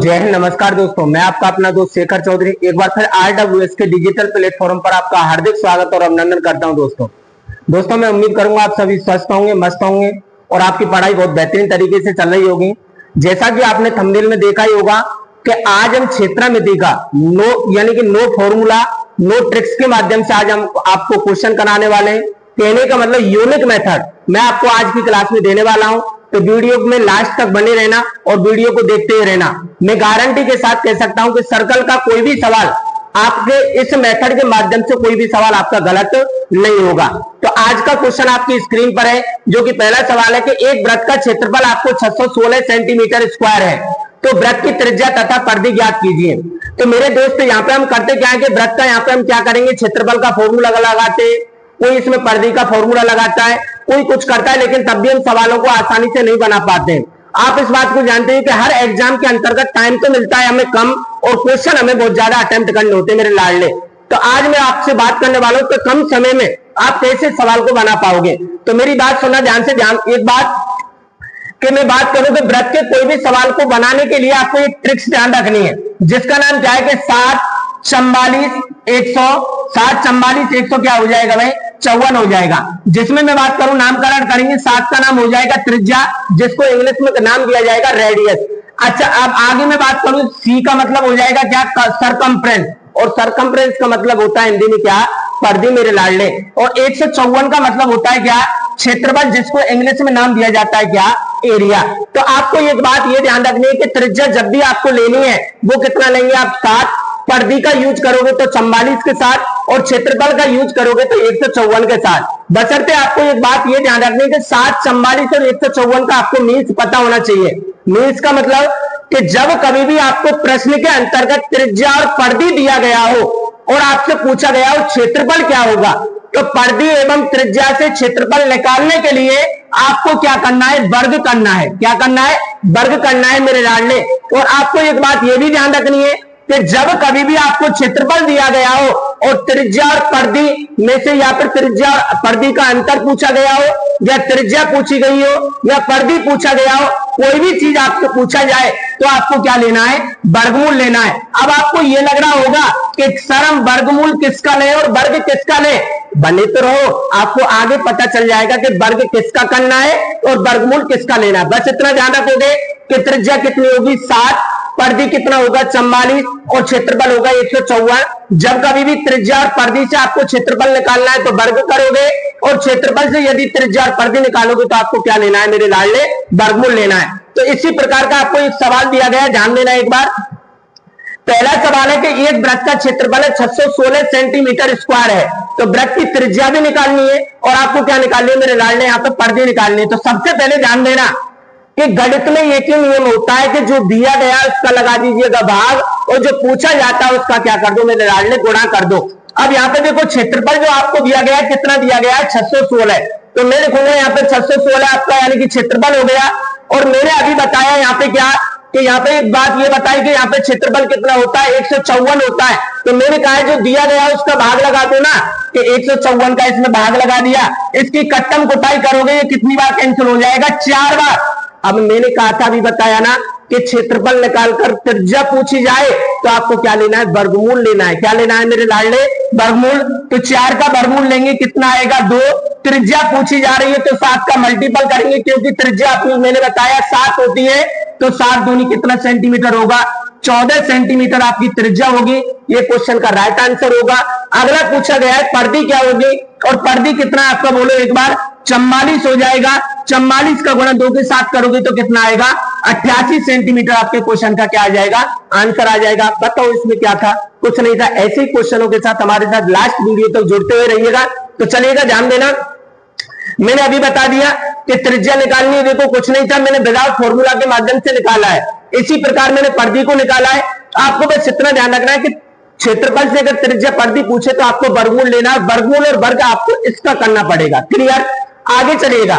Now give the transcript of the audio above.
जय हिंद। नमस्कार दोस्तों, मैं आपका अपना दोस्त शेखर चौधरी एक बार फिर RWS के डिजिटल प्लेटफॉर्म पर आपका हार्दिक स्वागत और अभिनंदन करता हूं। दोस्तों मैं उम्मीद करूंगा आप सभी स्वस्थ होंगे, मस्त होंगे और आपकी पढ़ाई बहुत बेहतरीन तरीके से चल रही होगी। जैसा कि आपने थंबनेल में देखा ही होगा कि आज हम क्षेत्रामिति का नो फॉर्मूला नो ट्रिक्स के माध्यम से आज हम आपको क्वेश्चन कराने वाले हैं। कहने का मतलब यूनिक मेथड मैं आपको आज की क्लास में देने वाला हूं, तो वीडियो में लास्ट तक बने रहना और वीडियो को देखते ही रहना। मैं गारंटी के साथ कह सकता हूं कि सर्कल का कोई भी सवाल आपके इस मेथड के माध्यम से कोई भी सवाल आपका गलत नहीं होगा। तो आज का क्वेश्चन आपकी स्क्रीन पर है, जो कि पहला सवाल है कि एक वृत्त का क्षेत्रफल आपको 616 सेंटीमीटर स्क्वायर है, तो वृत्त की त्रिज्या तथा परिधि ज्ञात कीजिए। तो मेरे दोस्त यहाँ पे हम करते क्या है कि वृत्त का यहाँ पे हम क्या करेंगे, क्षेत्रफल का फॉर्मूला लगाते हैं, कोई इसमें परिधि का फॉर्मूला लगाता है, कोई कुछ करता है, लेकिन तब भी हम सवालों को आसानी से नहीं बना पाते हैं। आप इस बात को जानते हैं कि हर एग्जाम के अंतर्गत टाइम तो मिलता है हमें कम और क्वेश्चन हमें बहुत ज्यादा अटेम्प्ट करने होते हैं मेरे लाडले। तो आज मैं आपसे बात करने वाला हूं कि कम समय में आप कैसे सवाल को बना पाओगे। तो मेरी बात सुनना ध्यान से, एक बात कि मैं बात करूं कि वृत्त के कोई भी सवाल को बनाने के लिए आपको एक ट्रिक्स ध्यान रखनी है, जिसका नाम क्या है कि 7 44 100 7 44 100 क्या हो जाएगा भाई, 54 हो जाएगा। जिसमें मैं बात करूं नामकरण करेंगे, 7 का नाम हो जाएगा त्रिज्या, जिसको इंग्लिश में नाम दिया जाएगा रेडियस। अच्छा, अब आगे मैं बात करूं, सी का मतलब हो जाएगा क्या, सरकमफ्रेंस, और सरकमफ्रेंस का मतलब होता है हिंदी में क्या, परिधि मेरे लाडले। और 154 का मतलब होता है क्या, क्षेत्रफल, जिसको इंग्लिश में नाम दिया जाता है क्या, एरिया। तो आपको एक बात ये ध्यान रखनी है कि त्रिज्या जब भी आपको लेनी है वो कितना लेंगे आप, 7, परिधि का यूज करोगे तो 44 के साथ, और क्षेत्रफल का यूज करोगे तो 154 के साथ। बशर्ते आपको एक बात ये ध्यान रखनी है कि 7, 44 और 154 का आपको मीन्स पता होना चाहिए। मीन्स का मतलब कि जब कभी भी आपको प्रश्न के अंतर्गत त्रिज्या और परिधि दिया गया हो और आपसे पूछा गया हो क्षेत्रफल क्या होगा, तो परिधि एवं त्रिज्या से क्षेत्रफल निकालने के लिए आपको क्या करना है, वर्ग करना है। क्या करना है, वर्ग करना है मेरे लाडले। और आपको एक बात ये भी ध्यान रखनी है कि जब कभी भी आपको क्षेत्रफल दिया गया हो और त्रिज्या और परिधि में से या फिर त्रिज्या और परिधि का अंतर पूछा गया हो, या त्रिज्या पूछी गई हो या परिधि पूछा गया हो, कोई भी चीज आपको पूछा जाए तो आपको क्या लेना है, वर्गमूल लेना है। अब आपको ये लग रहा होगा कि सर हम वर्गमूल किसका लें और वर्ग किसका लें, बने तो रहो, आपको आगे पता चल जाएगा कि वर्ग किसका करना है और वर्गमूल किसका लेना है। बस इतना ध्यान रखोगे कि त्रिज्या कितनी होगी 7, परिधि कितना होगा 44 और क्षेत्रफल होगा 154। जब कभी भी त्रिज्या और परिधि से आपको क्षेत्रफल निकालना है तो वर्ग करोगे, और क्षेत्रफल से यदि त्रिज्या और परिधि निकालोगे तो आपको क्या लेना है मेरे लाडले, वर्गमूल लेना है। तो इसी प्रकार का आपको एक सवाल दिया गया है, ध्यान देना एक बार। पहला सवाल है कि एक वृत्त का क्षेत्रफल 616 सेंटीमीटर स्क्वायर है, तो वृत्त की त्रिज्या भी निकालनी है और आपको क्या निकालनी है मेरे लाडले, यहाँ पे परिधि निकालनी है। तो सबसे पहले ध्यान देना कि गणित में एक ही नियम होता है कि जो दिया गया उसका लगा दीजिएगा भाग, और जो पूछा जाता है उसका क्या कर दो मेरे लाडले, गुणा कर दो। अब यहाँ पे देखो क्षेत्रफल जो आपको दिया गया है, कितना दिया गया है, 616। तो मैं लिखूंगा यहाँ पे 616 आपका यानी कि क्षेत्रफल हो गया। और मैंने अभी बताया यहाँ पे क्या कि यहाँ पे एक बात ये बताई कि यहाँ पे क्षेत्रफल कितना होता है, 154 होता है। तो मैंने कहा जो दिया गया उसका भाग लगा दो ना, कि 154 का इसमें भाग लगा दिया। इसकी कट्टम कुटाई करोगे ये कितनी बार कैंसिल हो जाएगा, 4 बार। अब मैंने कहा था अभी बताया ना कि क्षेत्रफल निकालकर त्रिज्या पूछी जाए तो आपको क्या लेना है, वर्गमूल लेना है। क्या लेना है मेरे लाडले, वर्गमूल। तो 4 का वर्गमूल लेंगे, कितना आएगा 2। त्रिज्या पूछी जा रही है तो 7 का मल्टीपल करेंगे, क्योंकि त्रिज्या अपनी मैंने बताया 7 होती है, तो 7 दूनी कितना सेंटीमीटर होगा, 14 सेंटीमीटर आपकी त्रिज्या होगी। ये क्वेश्चन का राइट आंसर होगा। अगला पूछा गया है परिधि क्या होगी, और परिधि कितना आपका बोलो एक बार, 44 हो जाएगा। 44 का गुणा 2 के साथ करोगे तो कितना आएगा, 88 सेंटीमीटर आपके क्वेश्चन का क्या आ जाएगा, आंसर आ जाएगा। बताओ इसमें क्या था, कुछ नहीं था। ऐसे ही क्वेश्चनों के साथ हमारे साथ लास्ट वीडियो तक जुड़ते हुए रहिएगा। तो चलिएगा, ध्यान देना, मैंने अभी बता दिया कि त्रिज्या निकालनी है, देखो कुछ नहीं था, मैंने विदाउट फॉर्मूला के माध्यम से निकाला है। इसी प्रकार मैंने परिधि को निकाला है। आपको बस इतना ध्यान रखना है कि क्षेत्रफल से अगर त्रिज्या परिधि पूछे तो आपको वर्गमूल लेना है, वर्गमूल और वर्ग आपको इसका करना पड़ेगा। क्लियर, आगे चलिएगा।